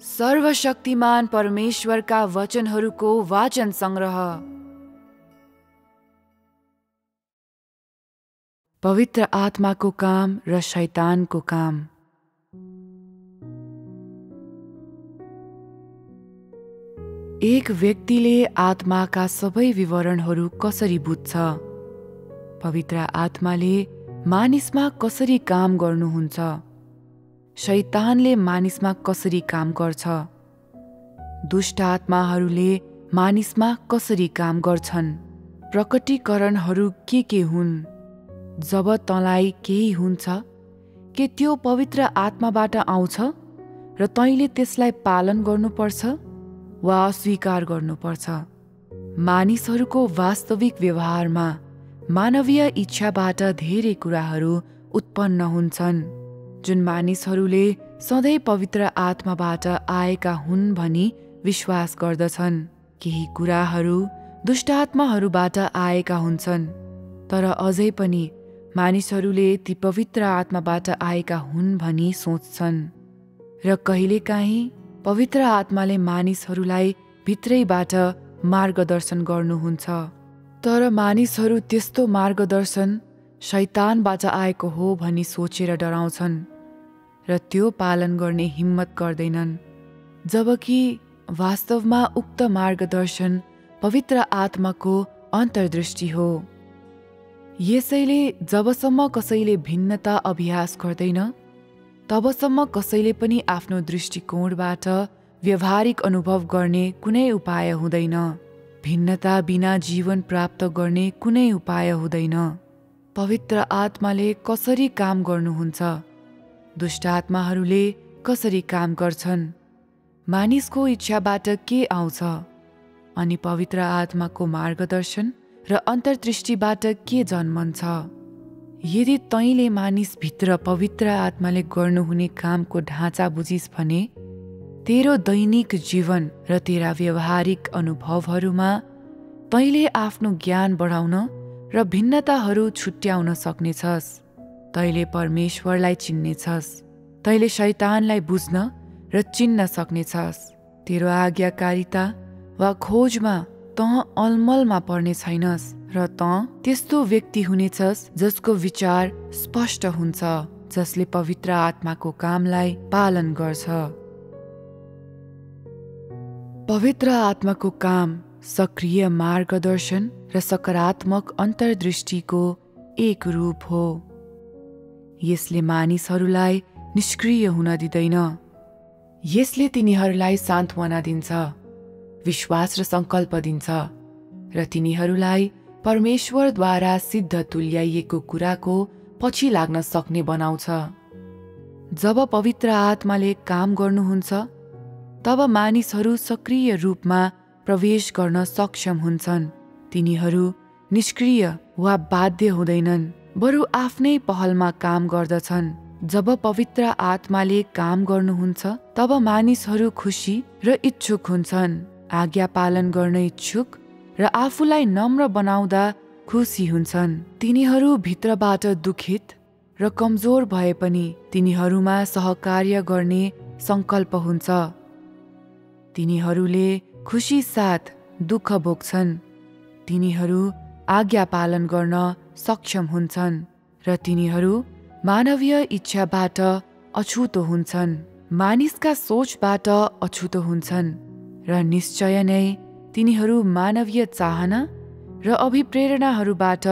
सर्वशक्तिमान परमेश्वरका वचनहरूको वाचन संग्रह। पवित्र आत्माको काम र शैतानको काम। एक व्यक्तिले आत्माका सबै विवरणहरू कसरी बुझ्छ? पवित्र आत्माले मानिसमा कसरी काम गर्नुहुन्छ? शैतानले मानिसमा कसरी काम गर्छ? दुष्ट आत्माहरूले मानिसमा कसरी काम गर्छन्? प्रकटीकरणहरू के हुन्? जब तँलाई केही हुन्छ, के त्यो पवित्र आत्माबाट आउँछ र तैँले त्यसलाई पालन गर्नुपर्छ वा अस्वीकार गर्नुपर्छ? मानिसहरूको वास्तविक व्यवहारमा मानवीय इच्छाबाट धेरै कुराहरू उत्पन्न हुन्छन्, जुन मानिसहरूले सधैँ पवित्र आत्माबाट आएका हुन् भनी विश्वास गर्दछन्। केही कुराहरू दुष्ट आत्माहरूबाट आएका हुन्छन्, तर अझै पनि मानिसहरूले ती पवित्र आत्माबाट आएका हुन् भनी सोच्छन्। र कहिलेकाहीँ पवित्र आत्माले मानिसहरूलाई भित्रैबाट मार्गदर्शन गर्नुहुन्छ, तर मानिसहरू त्यस्तो मार्गदर्शन शैतानबाट आएको हो भनी सोचेर डराउँछन् र त्यो पालन गर्ने हिम्मत गर्दैनन्, जबकि वास्तवमा उक्त मार्गदर्शन पवित्र आत्माको अन्तर्दृष्टि हो। यसैले जबसम्म कसैले भिन्नता अभ्यास गर्दैन, तबसम्म कसैले पनि आफ्नो दृष्टिकोणबाट व्यवहारिक अनुभव गर्ने कुनै उपाय हुँदैन। भिन्नता बिना जीवन प्राप्त गर्ने कुनै उपाय हुँदैन। पवित्र आत्माले कसरी काम गर्नुहुन्छ? दुष्ट आत्माहरूले कसरी काम गर्छन्? मानिसको इच्छाबाट के आउँछ? अनि पवित्र आत्माको मार्गदर्शन र अन्तर्दृष्टिबाट के जन्मन्छ? यदि तैँले मानिसभित्र पवित्र आत्माले गर्नुहुने कामको ढाँचा बुझिस् भने तेरो दैनिक जीवन र तेरा व्यवहारिक अनुभवहरूमा तैँले आफ्नो ज्ञान बढाउन र भिन्नताहरू छुट्याउन सक्नेछस्। तैँले परमेश्वरलाई चिन्नेछस्। तैँले शैतानलाई बुझ्न र चिन्न सक्नेछस्। तेरो आज्ञाकारिता वा खोजमा तँ अलमलमा पर्ने छैनस् र तँ त्यस्तो व्यक्ति हुनेछस् जसको विचार स्पष्ट हुन्छ, जसले पवित्र आत्माको कामलाई पालन गर्छ। पवित्र आत्माको काम सक्रिय मार्गदर्शन र सकारात्मक अन्तर्दृष्टिको एक रूप हो। यसले मानिसहरूलाई निष्क्रिय हुन दिँदैन। यसले तिनीहरूलाई सान्त्वना दिन्छ, विश्वास र सङ्कल्प दिन्छ र तिनीहरूलाई परमेश्वरद्वारा सिद्ध तुल्याइएको कुराको पछि लाग्न सक्ने बनाउँछ। जब पवित्र आत्माले काम गर्नुहुन्छ, तब मानिसहरू सक्रिय रूपमा प्रवेश गर्न सक्षम हुन्छन्। तिनीहरू निष्क्रिय वा बाध्य हुँदैनन्, बरु आफ्नै पहलमा काम गर्दछन्। जब पवित्र आत्माले काम गर्नुहुन्छ, तब मानिसहरू खुसी र इच्छुक हुन्छन्, आज्ञा पालन गर्न इच्छुक र आफूलाई नम्र बनाउँदा खुसी हुन्छन्। तिनीहरू भित्रबाट दुखित र कमजोर भए पनि तिनीहरूमा सहकार्य गर्ने सङ्कल्प हुन्छ। तिनीहरूले खुसी साथ दुःख भोग्छन्। तिनीहरू आज्ञा पालन गर्न सक्षम हुन्छन् र तिनीहरू मानवीय इच्छाबाट अछुतो हुन्छन्, मानिसका सोचबाट अछुतो हुन्छन् र निश्चय नै तिनीहरू मानवीय चाहना र अभिप्रेरणाहरूबाट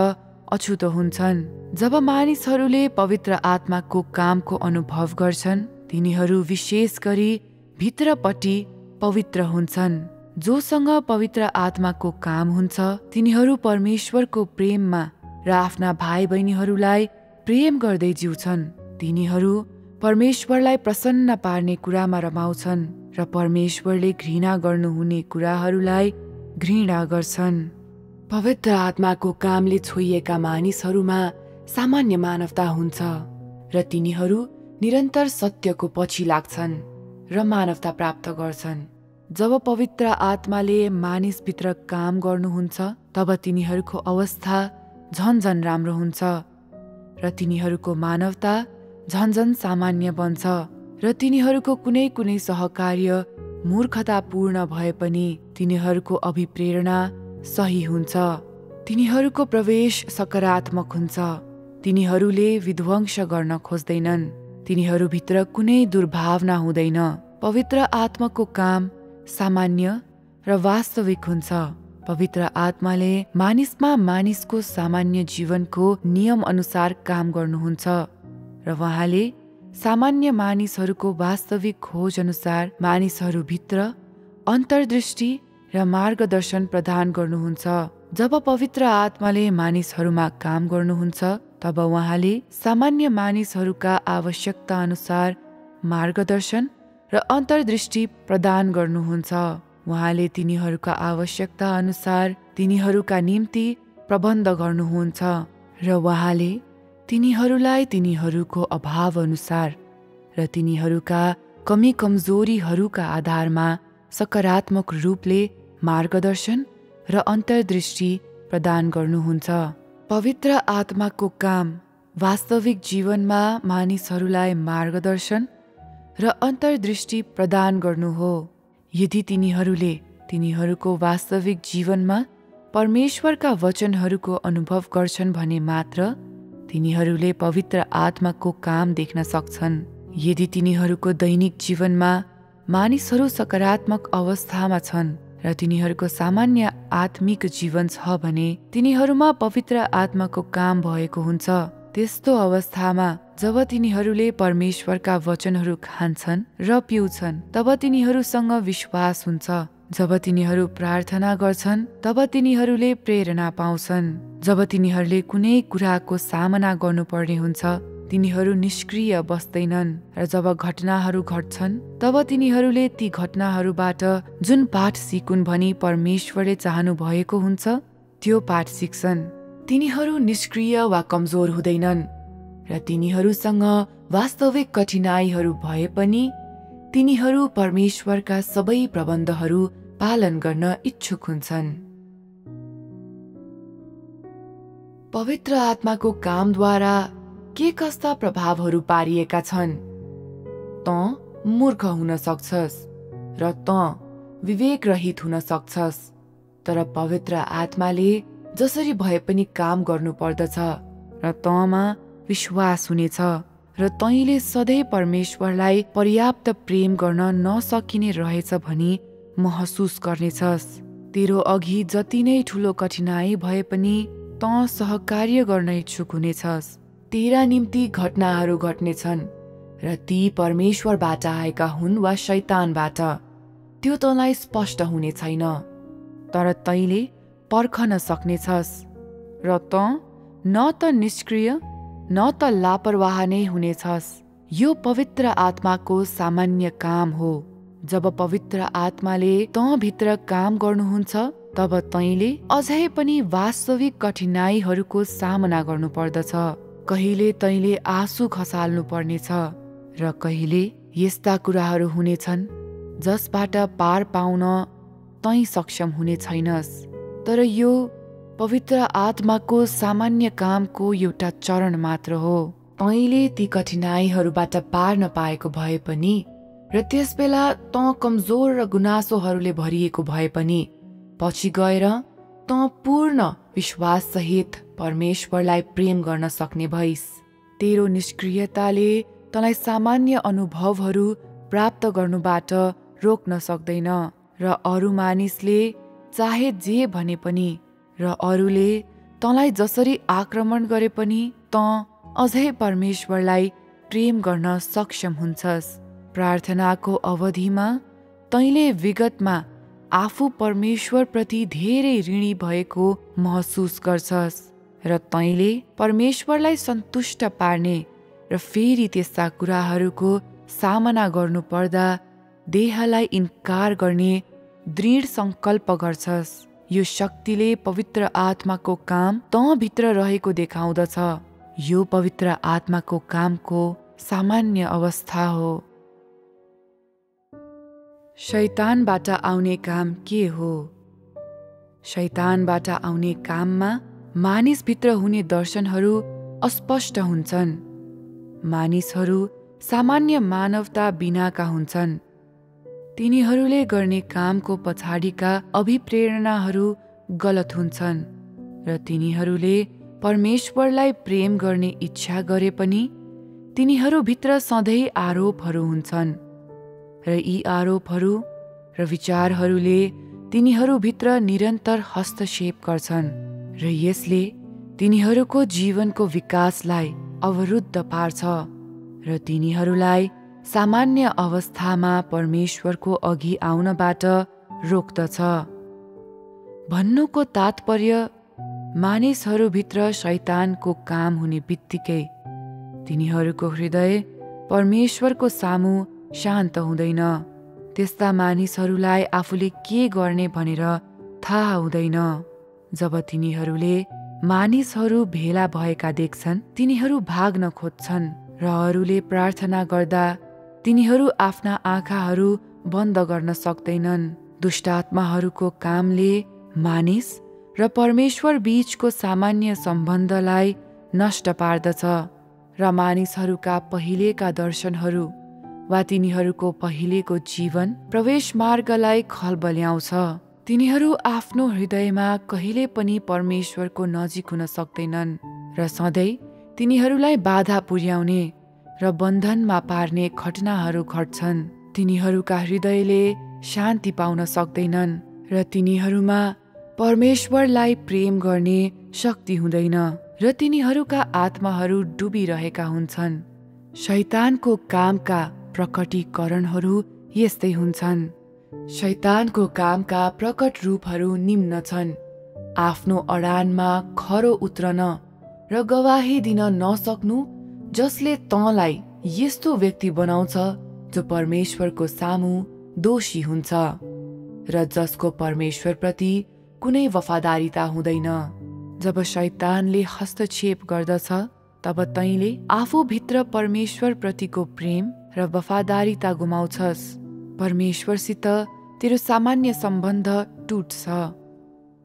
अछुतो हुन्छन्। जब मानिसहरूले पवित्र आत्माको कामको अनुभव गर्छन्, तिनीहरू विशेष गरी भित्रपट्टि पवित्र हुन्छन्। जोसँग पवित्र आत्माको काम हुन्छ, तिनीहरू परमेश्वरको प्रेममा र आफ्ना भाइ बहिनीहरूलाई प्रेम गर्दै जिउँछन्। तिनीहरू परमेश्वरलाई प्रसन्न पार्ने कुरामा रमाउँछन् र परमेश्वरले घृणा गर्नुहुने कुराहरूलाई घृणा गर्छन्। पवित्र आत्माको कामले छोइएका मानिसहरूमा सामान्य मानवता हुन्छ र तिनीहरू निरन्तर सत्यको पछि लाग्छन् र मानवता प्राप्त गर्छन्। जब पवित्र आत्माले मानिसभित्र काम गर्नुहुन्छ, तब तिनीहरूको अवस्था झन राम्रो हुन्छ र तिनीहरूको मानवता झन्झन सामान्य बन्छ र तिनीहरूको कुनै कुनै सहकार्य मूर्खतापूर्ण भए पनि तिनीहरूको अभिप्रेरणा सही हुन्छ। तिनीहरूको प्रवेश सकारात्मक हुन्छ। तिनीहरूले विध्वंस गर्न खोज्दैनन्। तिनीहरूभित्र कुनै दुर्भावना हुँदैन। पवित्र आत्माको काम सामान्य र वास्तविक हुन्छ। पवित्र आत्माले मानिसमा मानिसको सामान्य जीवनको नियम अनुसार काम गर्नुहुन्छ र उहाँले सामान्य मानिसहरूको वास्तविक खोज अनुसार मानिसहरूभित्र अन्तर्दृष्टि र मार्गदर्शन प्रदान गर्नुहुन्छ। जब पवित्र आत्माले मानिसहरूमा काम गर्नुहुन्छ तब उहाँले सामान्य मानिसहरूका आवश्यकता अनुसार मार्गदर्शन र अन्तर्दृष्टि प्रदान गर्नुहुन्छ। उहाँले तिनीहरूका आवश्यकता अनुसार तिनीहरूका निम्ति प्रबन्ध गर्नुहुन्छ र उहाँले तिनीहरूलाई तिनीहरूको अभाव अनुसार र तिनीहरूका कमी कमजोरीहरूका आधारमा सकारात्मक रूपले मार्गदर्शन र अन्तर्दृष्टि प्रदान गर्नुहुन्छ। पवित्र आत्माको काम वास्तविक जीवनमा मानिसहरूलाई मार्गदर्शन र अन्तर्दृष्टि प्रदान गर्नु हो। यदि तिनीहरूले तिनीहरूको वास्तविक जीवनमा परमेश्वरका वचनहरूको अनुभव गर्छन् भने मात्र तिनीहरूले पवित्र आत्माको काम देख्न सक्छन्। यदि तिनीहरूको दैनिक जीवनमा मानिसहरू सकारात्मक अवस्थामा छन् र तिनीहरूको सामान्य आत्मिक जीवन छ भने तिनीहरूमा पवित्र आत्माको काम भएको हुन्छ। त्यस्तो अवस्थामा जब तिनीहरूले परमेश्वरका वचनहरू खान्छन् र पिउँछन् तब तिनीहरूसँग विश्वास हुन्छ। जब तिनीहरू प्रार्थना गर्छन् तब तिनीहरूले प्रेरणा पाउँछन्। जब तिनीहरूले कुनै कुराको सामना गर्नुपर्ने हुन्छ तिनीहरू निष्क्रिय बस्दैनन् र जब घटनाहरू घट्छन् तब तिनीहरूले ती घटनाहरूबाट जुन पाठ सिकुन् भनी परमेश्वरले चाहनु भएको हुन्छ त्यो पाठ सिक्छन्। तिनीहरू निष्क्रिय वा कमजोर हुँदैनन् र तिनीहरूसँग वास्तविक कठिनाइहरू भए पनि तिनीहरू परमेश्वरका सबै प्रबन्धहरू पालन गर्न इच्छुक हुन्छन्। पवित्र आत्माको कामद्वारा के कस्ता प्रभावहरू पारिएका छन्? त मूर्ख हुन सक्छस् र त विवेक रहित हुन सक्छस्, तर पवित्र आत्माले जसरी भए पनि काम गर्नु पर्दछ र तँमा विश्वास हुनेछ र तैँले सधैँ परमेश्वरलाई पर्याप्त प्रेम गर्न नसकिने रहेछ भनी महसुस गर्नेछस्। तेरो अघि जति नै ठुलो कठिनाइ भए पनि तँ सहकार्य गर्न इच्छुक हुनेछस्। तेरा निम्ति घटनाहरू घट्नेछन् र ती परमेश्वरबाट आएका हुन् वा शैतानबाट त्यो तँलाई स्पष्ट हुने छैन, तर तैँले पर्खन सक्नेछस् र त न त निष्क्रिय न त लापरवाह नै हुनेछस्। यो पवित्र आत्माको सामान्य काम हो। जब पवित्र आत्माले तँ भित्र काम गर्नुहुन्छ तब तैँले अझै पनि वास्तविक कठिनाइहरूको सामना गर्नु पर्दछ। कहिले तैँले आँसु खसाल्नु पर्नेछ र कहिले यस्ता कुराहरू हुनेछन् जसबाट पार पाउन तैँ सक्षम हुने छैनस्। तर यो पवित्र आत्माको सामान्य कामको एउटा चरण मात्र हो। तैँले ती कठिनाइहरूबाट पार नपाएको भए पनि र त्यसबेला तँ कमजोर र गुनासोहरूले भरिएको भए पनि पछि गएर तँ पूर्ण विश्वाससहित परमेश्वरलाई प्रेम गर्न सक्ने भइस्। तेरो निष्क्रियताले तँलाई सामान्य अनुभवहरू प्राप्त गर्नुबाट रोक्न सक्दैन र अरू मानिसले चाहे जे भने पनि र अरूले तँलाई जसरी आक्रमण गरे पनि तँ अझै परमेश्वरलाई प्रेम गर्न सक्षम हुन्छस्। प्रार्थनाको अवधिमा तैँले विगतमा आफू परमेश्वरप्रति धेरै ऋणी भएको महसुस गर्छस् र तैँले परमेश्वरलाई सन्तुष्ट पार्ने र फेरि त्यस्ता कुराहरूको सामना गर्नु पर्दा देहलाई इन्कार गर्ने दृढ सङ्कल्प गर्छस्। यो शक्तिले पवित्र आत्माको काम तँ भित्र रहेको देखाउँदछ। यो पवित्र आत्माको कामको सामान्य अवस्था हो। शैतानबाट आउने काम के हो? शैतानबाट आउने काममा मानिसभित्र हुने दर्शनहरू अस्पष्ट हुन्छन्। मानिसहरू सामान्य मानवता बिनाका हुन्छन्। तिनीहरूले गर्ने कामको पछाडिका अभिप्रेरणाहरू गलत हुन्छन् र तिनीहरूले परमेश्वरलाई प्रेम गर्ने इच्छा गरे पनि तिनीहरूभित्र सधैँ आरोपहरू हुन्छन् र यी आरोपहरू र विचारहरूले तिनीहरूभित्र निरन्तर हस्तक्षेप गर्छन् र यसले तिनीहरूको जीवनको विकासलाई अवरुद्ध पार्छ र तिनीहरूलाई सामान्य अवस्थामा परमेश्वरको अघि आउनबाट रोक्दछ। भन्नुको तात्पर्य मानिसहरूभित्र शैतानको काम हुने बित्तिकै तिनीहरूको हृदय परमेश्वरको सामु शान्त हुँदैन। त्यस्ता मानिसहरूलाई आफूले के गर्ने भनेर थाहा हुँदैन। जब तिनीहरूले मानिसहरू भेला भएका देख्छन्, तिनीहरू भाग्न खोज्छन् र अरूले प्रार्थना गर्दा तिनीहरू आफ्ना आँखाहरू बन्द गर्न सक्दैनन्। दुष्ट आत्माहरूको कामले मानिस र परमेश्वर बीचको सामान्य सम्बन्धलाई नष्ट पार्दछ र मानिसहरूका पहिलेका दर्शनहरू वा तिनीहरूको पहिलेको जीवन प्रवेश मार्गलाई खलबल्याउँछ। तिनीहरू आफ्नो हृदयमा कहिले पनि परमेश्वरको नजिक हुन सक्दैनन् र सधैँ तिनीहरूलाई बाधा पुर्याउने र बन्धनमा पार्ने घटनाहरू घट्छन्। तिनीहरूका हृदयले शान्ति पाउन सक्दैनन् र तिनीहरूमा परमेश्वरलाई प्रेम गर्ने शक्ति हुँदैन र तिनीहरूका आत्माहरू डुबिरहेका हुन्छन्। शैतानको कामका प्रकटीकरणहरू यस्तै हुन्छन्। शैतानको कामका प्रकट रूपहरू निम्न छन्: आफ्नो अडानमा खरो उत्रन र गवाही दिन नसक्नु, जसले तँलाई यस्तो व्यक्ति बनाउँछ जो परमेश्वरको सामु दोषी हुन्छ र जसको परमेश्वरप्रति कुनै वफादारीता हुँदैन। जब शैतानले हस्तक्षेप गर्दछ, तब तैँले आफूभित्र परमेश्वरप्रतिको प्रेम र वफादारीता गुमाउँछस्। परमेश्वरसित तेरो सामान्य सम्बन्ध टुट्छ।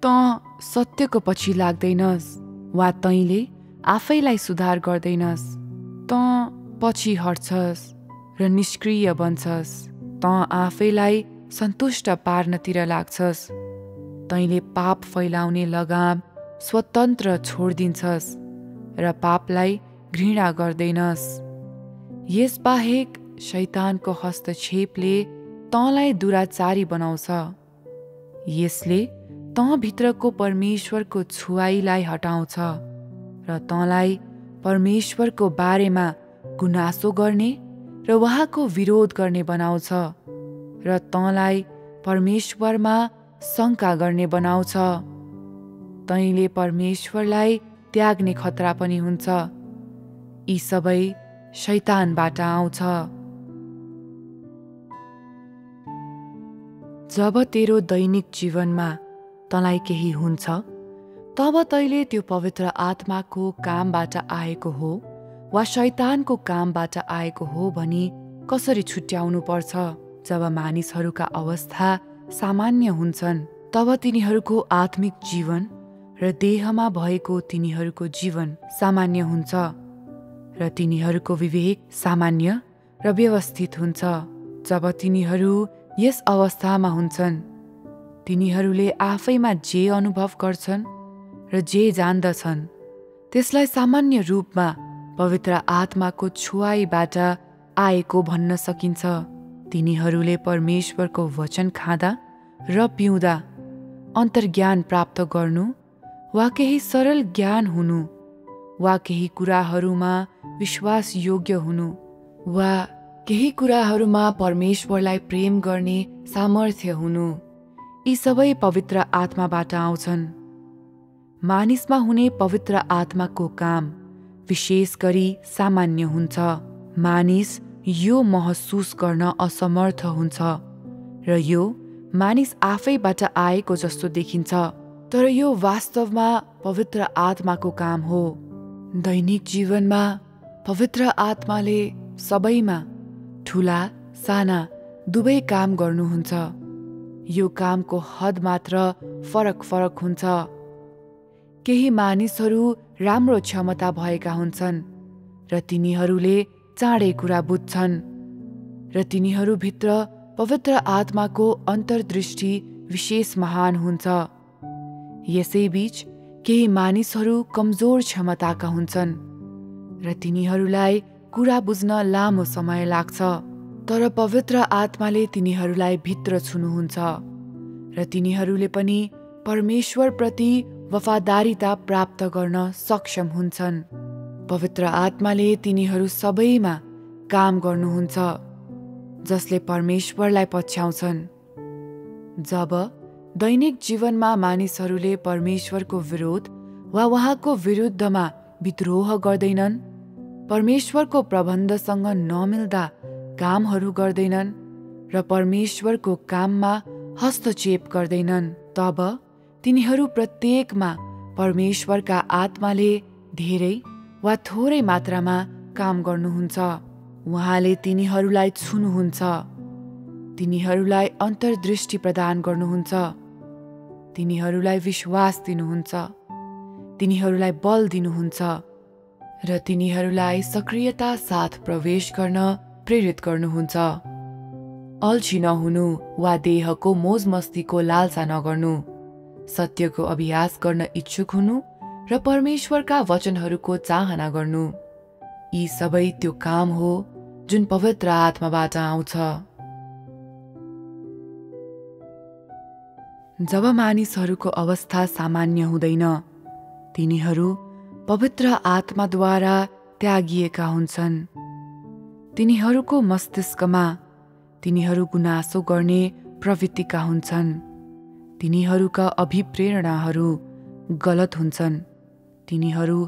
तँ सत्यको पछि लाग्दैनस् वा तैँले आफैलाई सुधार गर्दैनस्। तँ पछि हट्छस् र निष्क्रिय बन्छस्। तँ आफैलाई सन्तुष्ट पार्नतिर लाग्छस्। तैँले पाप फैलाउने लगाम स्वतन्त्र छोडिदिन्छस् र पापलाई घृणा गर्दैनस्। यसबाहेक शैतानको हस्तक्षेपले तँलाई दुराचारी बनाउँछ। यसले तँभित्रको परमेश्वरको छुवाईलाई हटाउँछ र तँलाई परमेश्वरको बारेमा गुनासो गर्ने र उहाँको विरोध गर्ने बनाउँछ र तँलाई परमेश्वरमा शङ्का गर्ने बनाउँछ। तैँले परमेश्वरलाई त्याग्ने खतरा पनि हुन्छ। यी सबै शैतानबाट आउँछ। जब तेरो दैनिक जीवनमा तँलाई केही हुन्छ, तब तैँले त्यो पवित्र आत्माको कामबाट आएको हो वा शैतानको कामबाट आएको हो भनी कसरी छुट्याउनु पर्छ? जब मानिसहरूका अवस्था सामान्य हुन्छन्, तब तिनीहरूको आत्मिक जीवन र देहमा भएको तिनीहरूको जीवन सामान्य हुन्छ र तिनीहरूको विवेक सामान्य र व्यवस्थित हुन्छ। जब तिनीहरू यस अवस्थामा हुन्छन्, तिनीहरूले आफैमा जे अनुभव गर्छन् र जे जान्दछन् त्यसलाई सामान्य रूपमा पवित्र आत्माको छुवाईबाट आएको भन्न सकिन्छ। तिनीहरूले परमेश्वरको वचन खाँदा र पिउँदा अन्तर्ज्ञान प्राप्त गर्नु वा केही सरल ज्ञान हुनु वा केही कुराहरूमा विश्वास योग्य हुनु वा केही कुराहरूमा परमेश्वरलाई प्रेम गर्ने सामर्थ्य हुनु, यी सबै पवित्र आत्माबाट आउँछन्। मानिसमा हुने पवित्र आत्माको काम विशेष गरी सामान्य हुन्छ। मानिस यो महसुस गर्न असमर्थ हुन्छ र यो मानिस आफैबाट आएको जस्तो देखिन्छ, तर यो वास्तवमा पवित्र आत्माको काम हो। दैनिक जीवनमा पवित्र आत्माले सबैमा ठुला साना दुवै काम गर्नुहुन्छ। यो कामको हद मात्र फरक फरक हुन्छ। केही मानिसहरू राम्रो क्षमता भएका हुन्छन् र तिनीहरूले चाँडै कुरा बुझ्छन् र तिनीहरूभित्र पवित्र आत्माको अन्तर्दृष्टि विशेष महान हुन्छ। यसैबीच केही मानिसहरू कमजोर क्षमताका हुन्छन् र तिनीहरूलाई कुरा बुझ्न लामो समय लाग्छ, तर पवित्र आत्माले तिनीहरूलाई भित्र छुनुहुन्छ र तिनीहरूले पनि परमेश्वरप्रति वफादारीता प्राप्त गर्न सक्षम हुन्छन्। पवित्र आत्माले तिनीहरू सबैमा काम गर्नुहुन्छ जसले परमेश्वरलाई पछ्याउँछन्। जब दैनिक जीवनमा मानिसहरूले परमेश्वरको विरोध वा उहाँको विरुद्धमा विद्रोह गर्दैनन्, परमेश्वरको प्रबन्धसँग नमिल्दा कामहरू गर्दैनन् र परमेश्वरको काममा हस्तक्षेप गर्दैनन्, तब तिनीहरू प्रत्येकमा परमेश्वरका आत्माले धेरै वा थोरै मात्रामा काम गर्नुहुन्छ। उहाँले तिनीहरूलाई छुनुहुन्छ, तिनीहरूलाई अन्तर्दृष्टि प्रदान गर्नुहुन्छ, तिनीहरूलाई विश्वास दिनुहुन्छ, तिनीहरूलाई बल दिनुहुन्छ र तिनीहरूलाई सक्रियता साथ प्रवेश गर्न प्रेरित गर्नुहुन्छ। अल्छी नहुनु वा देहको मोजमस्तीको लालसा नगर्नु, सत्यको अभ्यास गर्न इच्छुक हुनु र परमेश्वरका वचनहरूको चाहना गर्नु, यी सबै त्यो काम हो जुन पवित्र आत्माबाट आउँछ। जब मानिसहरूको अवस्था सामान्य हुँदैन, तिनीहरू पवित्र आत्माद्वारा त्यागिएका हुन्छन्। तिनीहरूको मस्तिष्कमा तिनीहरू गुनासो गर्ने प्रवृत्तिका हुन्छन्। तिनीहरूका अभिप्रेरणाहरू गलत हुन्छन्। तिनीहरू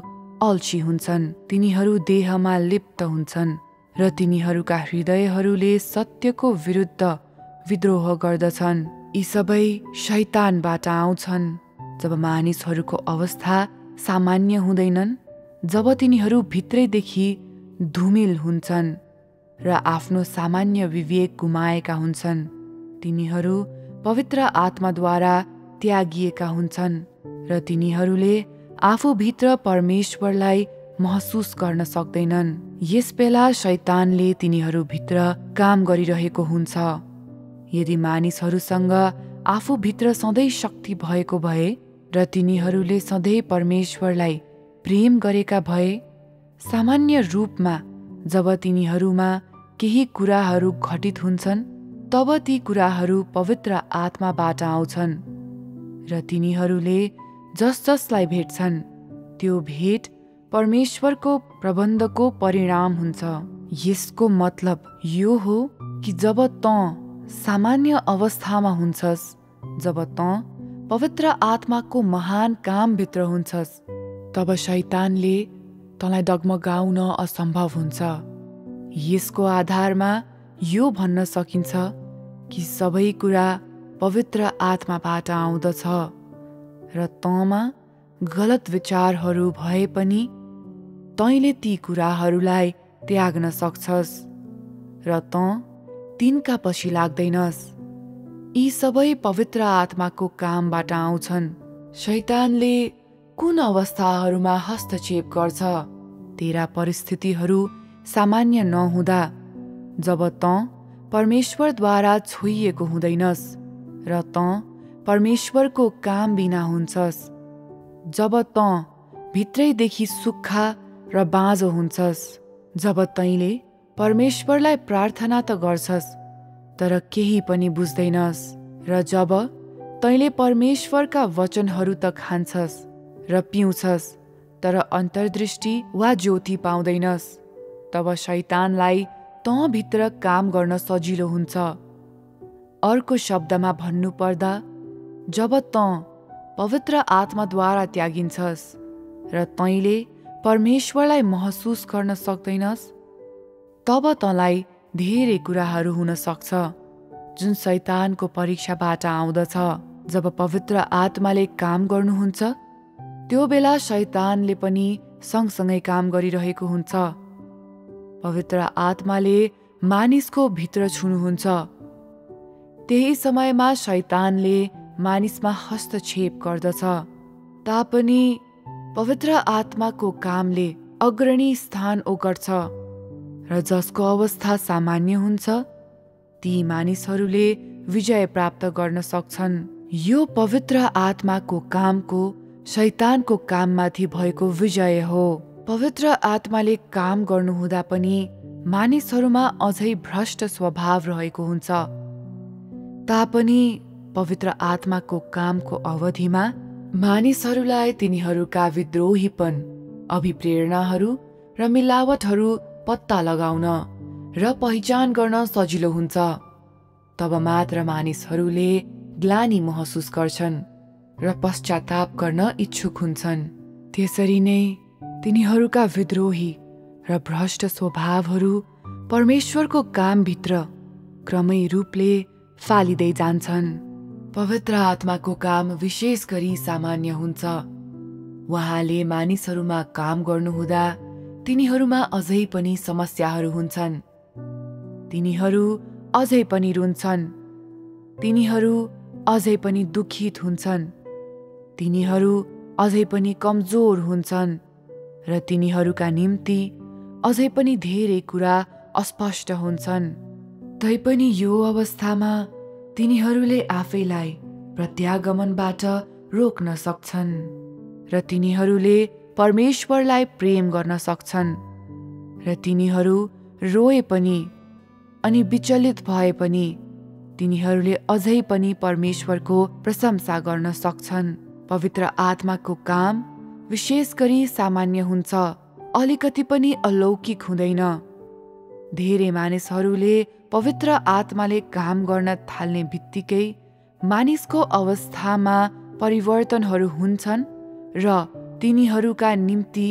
अल्छी हुन्छन्। तिनीहरू देहमा लिप्त हुन्छन् र तिनीहरूका हृदयहरूले सत्यको विरुद्ध विद्रोह गर्दछन्। यी सबै शैतानबाट आउँछन्। जब मानिसहरूको अवस्था सामान्य हुँदैनन्, जब तिनीहरू भित्रैदेखि धुमिल हुन्छन् र आफ्नो सामान्य विवेक गुमाएका हुन्छन्, तिनीहरू पवित्र आत्माद्वारा त्यागिएका हुन्छन् र तिनीहरूले आफूभित्र परमेश्वरलाई महसुस गर्न सक्दैनन्। यस बेला शैतानले तिनीहरूभित्र काम गरिरहेको हुन्छ। यदि मानिसहरूसँग आफूभित्र सधैँ शक्ति भएको भए र तिनीहरूले सधैँ परमेश्वरलाई प्रेम गरेका भए, सामान्य रूपमा जब तिनीहरूमा केही कुराहरू घटित हुन्छन्, तब ती कुराहरू पवित्र आत्माबाट आउँछन् र तिनीहरूले जसलाई भेट्छन् त्यो भेट परमेश्वरको प्रबन्धको परिणाम हुन्छ। यसको मतलब यो हो कि जब तँ सामान्य अवस्थामा हुन्छस्, जब तँ पवित्र आत्माको महान कामभित्र हुन्छस्, तब शैतानले तँलाई डगमगाउन असम्भव हुन्छ। यसको आधारमा यो भन्न सकिन्छ कि सबै कुरा पवित्र आत्माबाट आउँदछ र तँमा गलत विचारहरू भए पनि तैँले ती कुराहरूलाई त्याग्न सक्छस् र तँ तिनका पछि लाग्दैनस्। यी सबै पवित्र आत्माको कामबाट आउँछन्। शैतानले कुन अवस्थाहरूमा हस्तक्षेप गर्छ? तेरा परिस्थितिहरू सामान्य नहुँदा, जब तँ परमेश्वरद्वारा छोइएको हुँदैनस् र तँ परमेश्वरको काम बिना हुन्छस्, जब तँ भित्रैदेखि सुक्खा र बाँझो हुन्छस्, जब तैँले परमेश्वरलाई प्रार्थना त गर्छस् तर केही पनि बुझ्दैनस्, र जब तैँले परमेश्वरका वचनहरू त खान्छस् र पिउँछस् तर अन्तर्दृष्टि वा ज्योति पाउँदैनस्, तब शैतानलाई तँ भित्र काम गर्न सजिलो हुन्छ। अर्को शब्दमा भन्नुपर्दा, जब तँ पवित्र आत्माद्वारा त्यागिन्छस् र तैँले परमेश्वरलाई महसुस गर्न सक्दैनस्, तब तँलाई धेरै कुराहरू हुन सक्छ जुन शैतानको परीक्षाबाट आउँदछ। जब पवित्र आत्माले काम गर्नुहुन्छ, त्यो बेला शैतानले पनि सँगसँगै काम गरिरहेको हुन्छ। पवित्र आत्माले मानिसको भित्र छुनुहुन्छ। त्यही समयमा शैतानले मानिसमा हस्तक्षेप गर्दछ। तापनि पवित्र आत्माको कामले अग्रणी स्थान ओगट्छ र र जसको अवस्था सामान्य हुन्छ ती मानिसहरूले विजय प्राप्त गर्न सक्छन्। यो पवित्र आत्माको कामको शैतानको काममाथि भएको विजय हो। पवित्र आत्माले काम गर्नुहुँदा पनि मानिसहरूमा अझै भ्रष्ट स्वभाव रहेको हुन्छ। तापनि पवित्र आत्माको कामको अवधिमा मानिसहरूलाई तिनीहरूका विद्रोहीपन, अभिप्रेरणाहरू र मिलावटहरू पत्ता लगाउन र पहिचान गर्न सजिलो हुन्छ। तब मात्र मानिसहरूले ग्लानि महसुस गर्छन् र पश्चाताप गर्न इच्छुक हुन्छन्। त्यसरी नै तिनीहरूका विद्रोही र भ्रष्ट स्वभावहरू परमेश्वरको कामभित्र क्रमै रूपले फालिँदै जान्छन्। पवित्र आत्माको काम विशेष गरी सामान्य हुन्छ। उहाँले मानिसहरूमा काम गर्नुहुँदा तिनीहरूमा अझै पनि समस्याहरू हुन्छन्। तिनीहरू अझै पनि रुन्छन्। तिनीहरू अझै पनि दुखित हुन्छन्। तिनीहरू अझै पनि कमजोर हुन्छन् र तिनीहरूका निम्ति अझै पनि धेरै कुरा अस्पष्ट हुन्छन्। तैपनि यो अवस्थामा तिनीहरूले आफैलाई प्रत्यागमनबाट रोक्न सक्छन् र तिनीहरूले परमेश्वरलाई प्रेम गर्न सक्छन् र तिनीहरू रोए पनि अनि विचलित भए पनि तिनीहरूले अझै पनि परमेश्वरको प्रशंसा गर्न सक्छन्। पवित्र आत्माको काम विशेष गरी सामान्य हुन्छ, अलिकति पनि अलौकिक हुँदैन। धेरै मानिसहरूले पवित्र आत्माले काम गर्न थाल्ने बित्तिकै मानिसको अवस्थामा परिवर्तनहरू हुन्छन् र तिनीहरूका निम्ति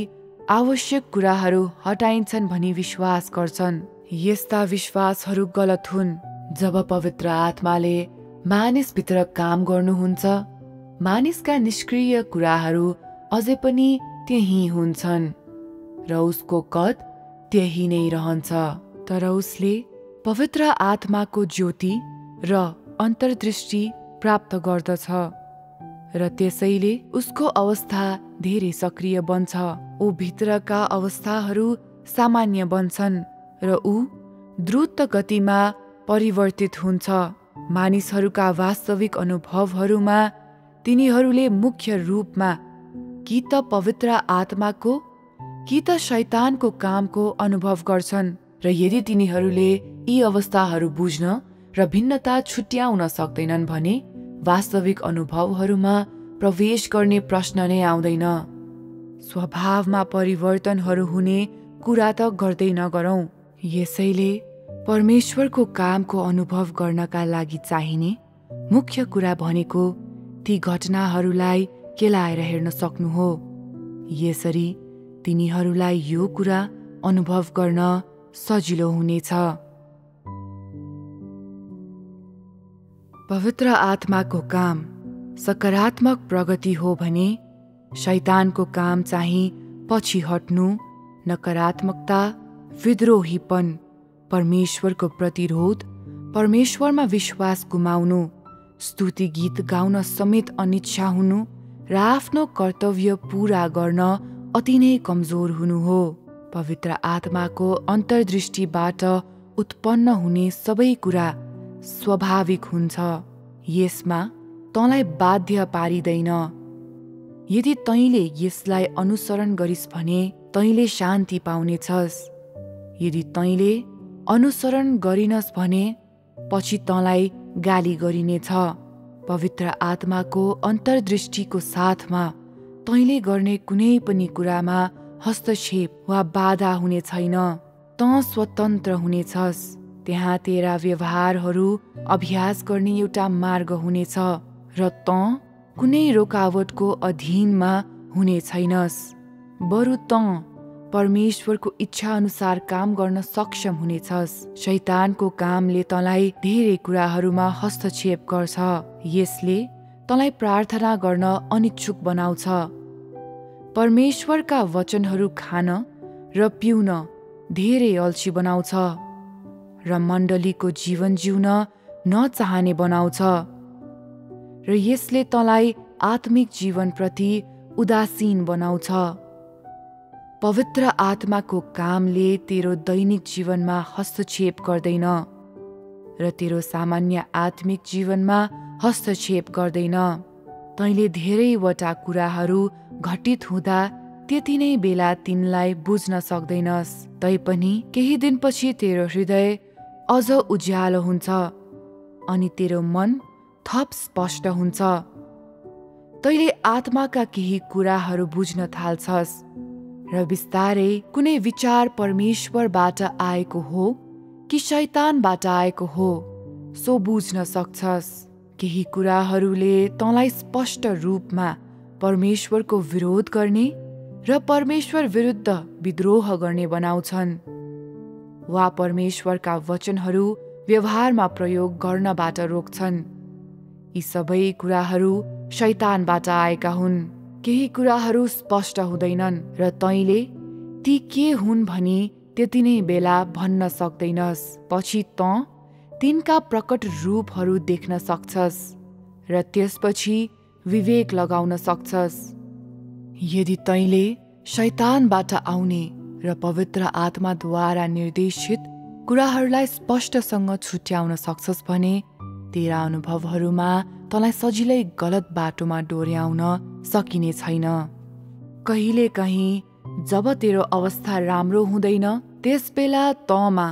आवश्यक कुराहरू हटाइन्छन् भनी विश्वास गर्छन्। यस्ता विश्वासहरू गलत हुन्। जब पवित्र आत्माले मानिसभित्र काम गर्नुहुन्छ, मानिसका निष्क्रिय कुराहरू अझै पनि त्यही हुन्छन् र उसको कद त्यही नै रहन्छ। तर उसले पवित्र आत्माको ज्योति र अन्तर्दृष्टि प्राप्त गर्दछ र त्यसैले उसको अवस्था धेरै सक्रिय बन्छ। ऊ भित्रका अवस्थाहरू सामान्य बन्छन् र ऊ द्रुत गतिमा परिवर्तित हुन्छ। मानिसहरूका वास्तविक अनुभवहरूमा तिनीहरूले मुख्य रूपमा कि त पवित्र आत्माको कि त शैतानको कामको अनुभव गर्छन् र यदि तिनीहरूले यी अवस्थाहरू बुझ्न र भिन्नता छुट्याउन सक्दैनन् भने वास्तविक अनुभवहरूमा प्रवेश गर्ने प्रश्न नै आउँदैन। स्वभावमा परिवर्तनहरू हुने कुरा त गर्दै नगरौं। यसैले परमेश्वरको कामको अनुभव गर्नका लागि चाहिने मुख्य कुरा भनेको ती घटनाहरूलाई केलाएर हेर्न सक्नु हो। यसरी तिनीहरूलाई यो कुरा अनुभव गर्न सजिलो हुनेछ। पवित्र आत्माको काम सकारात्मक प्रगति हो भने शैतानको काम चाहिँ पछि हट्नु, नकारात्मकता, विद्रोहीपन, परमेश्वरको प्रतिरोध, परमेश्वरमा विश्वास गुमाउनु, स्तुति गीत गाउन समेत अनिच्छा हुनु र आफ्नो कर्तव्य पूरा गर्न अति नै कमजोर हुनु हो। पवित्र आत्माको अन्तर्दृष्टिबाट उत्पन्न हुने सबै कुरा स्वाभाविक हुन्छ। यसमा तँलाई बाध्य पारिदैन। यदि तैँले यसलाई अनुसरण गरिस् भने तैँले शान्ति पाउनेछस्। यदि तैँले अनुसरण गरिनस् भने पछि तँलाई गाली गरिनेछ। पवित्र आत्माको अन्तर्दृष्टिको साथमा तैँले गर्ने कुनै पनि कुरामा हस्तक्षेप वा बाधा हुने छैन। तँ स्वतन्त्र हुनेछस्। त्यहाँ तेरा व्यवहारहरू अभ्यास गर्ने एउटा मार्ग हुनेछ र तँ कुनै रोकावटको अधीनमा हुने छैनस्। बरु तँ परमेश्वरको इच्छा अनुसार काम गर्न सक्षम हुनेछस्। शैतानको कामले तँलाई धेरै कुराहरूमा हस्तक्षेप गर्छ। यसले तँलाई प्रार्थना गर्न अनिच्छुक बनाउँछ, परमेश्वरका वचनहरू खान र पिउन धेरै अल्छी बनाउँछ र मण्डलीको जीवन जिउन नचाहने बनाउँछ र यसले तँलाई आत्मिक जीवनप्रति उदासीन बनाउँछ। पवित्र आत्माको कामले तेरो दैनिक जीवनमा हस्तक्षेप गर्दैन र तेरो सामान्य आत्मिक जीवनमा हस्तक्षेप गर्दैन। तैँले धेरैवटा कुराहरू घटित हुँदा त्यति नै बेला तिनलाई बुझ्न सक्दैनस्। तैपनि केही दिनपछि तेरो हृदय अझ उज्यालो हुन्छ अनि तेरो मन थप स्पष्ट हुन्छ। तैँले आत्माका केही कुराहरू बुझ्न थाल्छस् र बिस्तारै कुनै विचार परमेश्वरबाट आएको हो कि शैतानबाट आएको हो सो बुझ्न सक्छस्। केही कुराहरूले तँलाई स्पष्ट रूपमा परमेश्वरको विरोध गर्ने र परमेश्वर विरुद्ध विद्रोह गर्ने बनाउँछन् वा परमेश्वरका वचनहरू व्यवहारमा प्रयोग गर्नबाट रोक्छन्। यी सबै कुराहरू शैतानबाट आएका हुन्। केही कुराहरू स्पष्ट हुँदैनन् र तैँले ती के हुन् भनी त्यति नै बेला भन्न सक्दैनस्। पछि तँ तिनका प्रकट रूपहरू देख्न सक्छस् र त्यसपछि विवेक लगाउन सक्छस्। यदि तैँले शैतानबाट आउने र पवित्र आत्माद्वारा निर्देशित कुराहरूलाई स्पष्टसँग छुट्याउन सक्छस् भने तेरा अनुभवहरूमा तँलाई सजिलै गलत बाटोमा डोर्याउन सकिने छैन। कहिलेकाहीँ जब तेरो अवस्था राम्रो हुँदैन त्यसबेला तँमा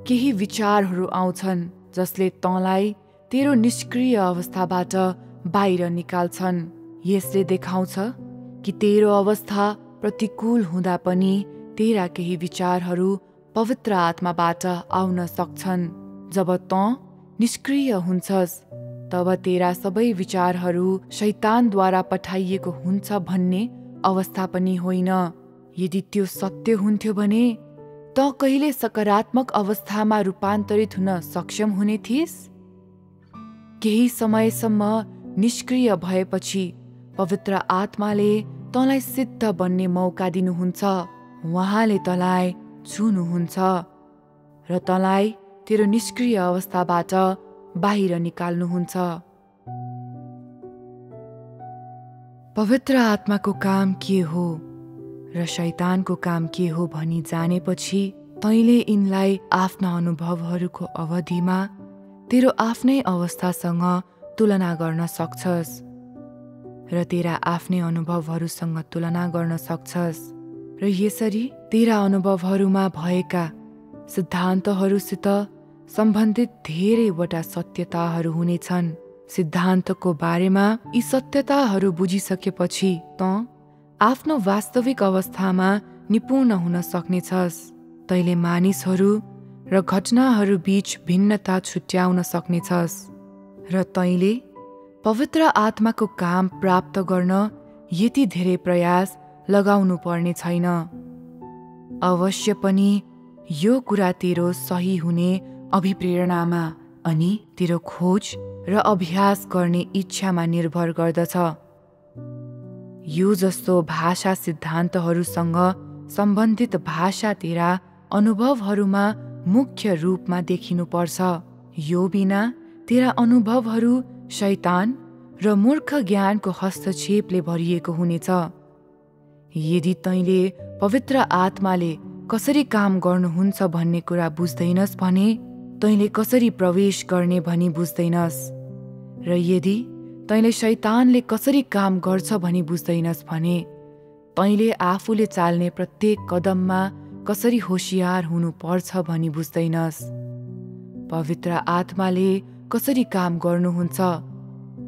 केही विचारहरू आउँछन् जसले तँलाई तेरो निष्क्रिय अवस्थाबाट बाहिर निकाल्छन्। यसले देखाउँछ कि तेरो अवस्था प्रतिकूल हुँदा पनि तेरा केही विचारहरू पवित्र आत्माबाट आउन सक्छन्। जब तँ निष्क्रिय हुन्छस् तब तेरा सबै विचारहरू शैतानद्वारा पठाइएको हुन्छ भन्ने अवस्था पनि होइन। यदि त्यो सत्य हुन्थ्यो भने तँ कहिले सकारात्मक अवस्थामा रूपान्तरित हुन सक्षम हुने थिइस्। केही समयसम्म निष्क्रिय भएपछि पवित्र आत्माले तँलाई सिद्ध बन्ने मौका दिनुहुन्छ। उहाँले तँलाई छुनुहुन्छ र तँलाई तेरो निष्क्रिय अवस्थाबाट बाहिर निकाल्नुहुन्छ। पवित्र आत्माको काम के हो र शैतानको काम के हो भनी जानेपछि तैँले यिनलाई आफ्ना अनुभवहरूको अवधिमा तेरो आफ्नै अवस्थासँग तुलना गर्न सक्छस् र तेरा आफ्नै अनुभवहरूसँग तुलना गर्न सक्छस् र यसरी तेरा अनुभवहरूमा भएका सिद्धान्तहरूसित सम्बन्धित धेरैवटा सत्यताहरू हुनेछन्। सिद्धान्तको बारेमा यी सत्यताहरू बुझिसकेपछि तँ आफ्नो वास्तविक अवस्थामा निपुण हुन सक्नेछस्। तैँले मानिसहरू र घटनाहरू बीच भिन्नता छुट्याउन सक्नेछस् र तैँले पवित्र आत्माको काम प्राप्त गर्न यति धेरै प्रयास लगाउनु पर्ने छैन। अवश्य पनि यो कुरा तेरो सही हुने अभिप्रेरणामा अनि तेरो खोज र अभ्यास गर्ने इच्छामा निर्भर गर्दछ। यो जस्तो भाषा सिद्धान्तहरूसँग सम्बन्धित भाषा तेरा अनुभवहरूमा मुख्य रूपमा देखिनुपर्छ। यो बिना तेरा अनुभवहरू शैतान र मूर्ख ज्ञानको हस्तक्षेपले भरिएको हुनेछ। यदि तैँले पवित्र आत्माले कसरी काम गर्नुहुन्छ भन्ने कुरा बुझ्दैनस् भने तैँले कसरी प्रवेश गर्ने भनी बुझ्दैनस् र यदि तैँले शैतानले कसरी काम गर्छ भनी बुझ्दैनस् भने तैँले आफूले चाल्ने प्रत्येक कदममा कसरी होशियार हुनुपर्छ भनी बुझ्दैनस्। पवित्र आत्माले कसरी काम गर्नुहुन्छ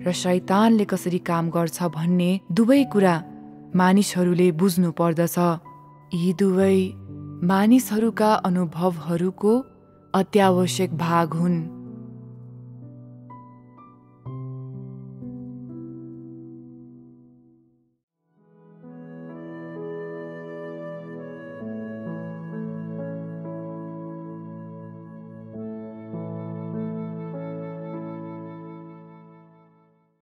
र शैतानले कसरी काम गर्छ भन्ने दुवै कुरा मानिसहरूले बुझ्नु पर्दछ। यी दुवै मानिसहरूका अनुभवहरूको अत्यावश्यक भाग हुन्।